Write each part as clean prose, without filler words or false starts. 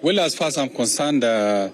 Well, as far as I'm concerned, the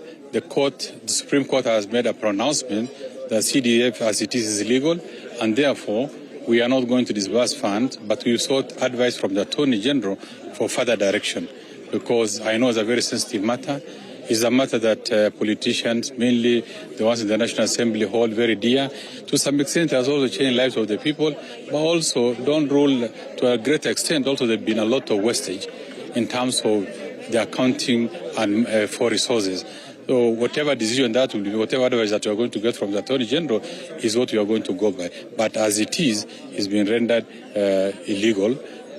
Supreme Court has made a pronouncement that CDF as it is illegal, and therefore we are not going to disburse funds, but we sought advice from the Attorney General for further direction, because I know it's a very sensitive matter. It's a matter that politicians, mainly the ones in the National Assembly, hold very dear. To some extent, it has also changed lives of the people, but also, don't rule to a great extent, also there's been a lot of wastage in terms of the accounting and for resources. So whatever decision that will be, whatever advice that we are going to get from the Attorney General is what we are going to go by. But as it is, it's been rendered illegal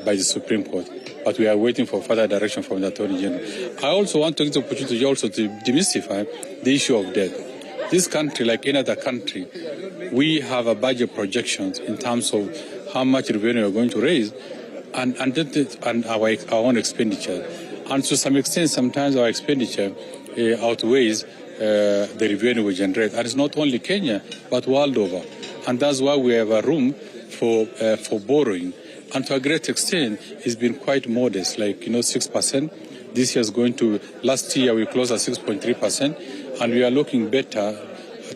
by the Supreme Court. But we are waiting for further direction from the Attorney General. I also want to take the opportunity also to demystify the issue of debt. This country, like any other country, we have a budget projections in terms of how much revenue we are going to raise and our own expenditure. And to some extent, sometimes our expenditure outweighs the revenue we generate. And it's not only Kenya, but world over. And that's why we have a room for borrowing. And to a great extent, it's been quite modest, like, 6%. This year is going to, last year we closed at 6.3%, and we are looking better,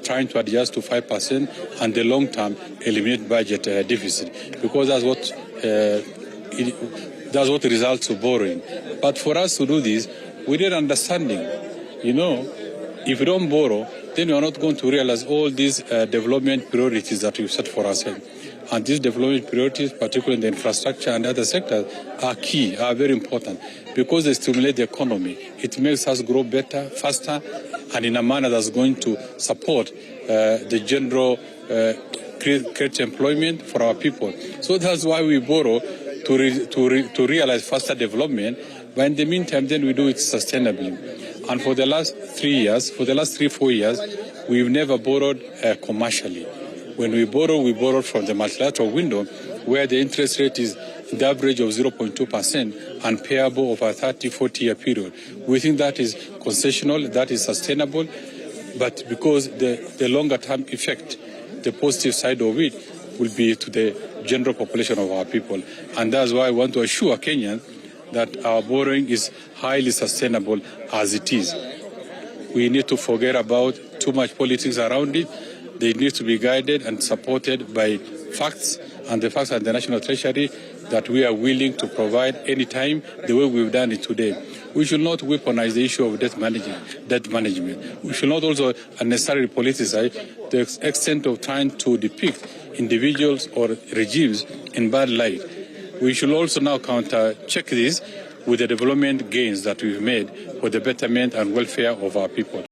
trying to adjust to 5%, and the long term eliminate budget deficit, because that's what results of borrowing. But for us to do this, we need understanding. If we don't borrow, then we are not going to realize all these development priorities that we've set for ourselves. And these development priorities, particularly in the infrastructure and other sectors, are key, are very important, because they stimulate the economy. It makes us grow better, faster, and in a manner that's going to support the general create employment for our people. So that's why we borrow to realize faster development. But in the meantime, then we do it sustainably. And for the last 4 years, we've never borrowed commercially. When we borrow from the multilateral window, where the interest rate is the average of 0.2% and payable over a 30-40-year period. We think that is concessional, that is sustainable, but because the longer-term effect, the positive side of it, will be to the general population of our people. And that's why I want to assure Kenyans that our borrowing is highly sustainable as it is. We need to forget about too much politics around it. They need to be guided and supported by facts, and the facts at the National Treasury that we are willing to provide anytime the way we've done it today. We should not weaponize the issue of debt management. We should not also unnecessarily politicize the extent of trying to depict individuals or regimes in bad light. We should also now counter-check this with the development gains that we've made for the betterment and welfare of our people.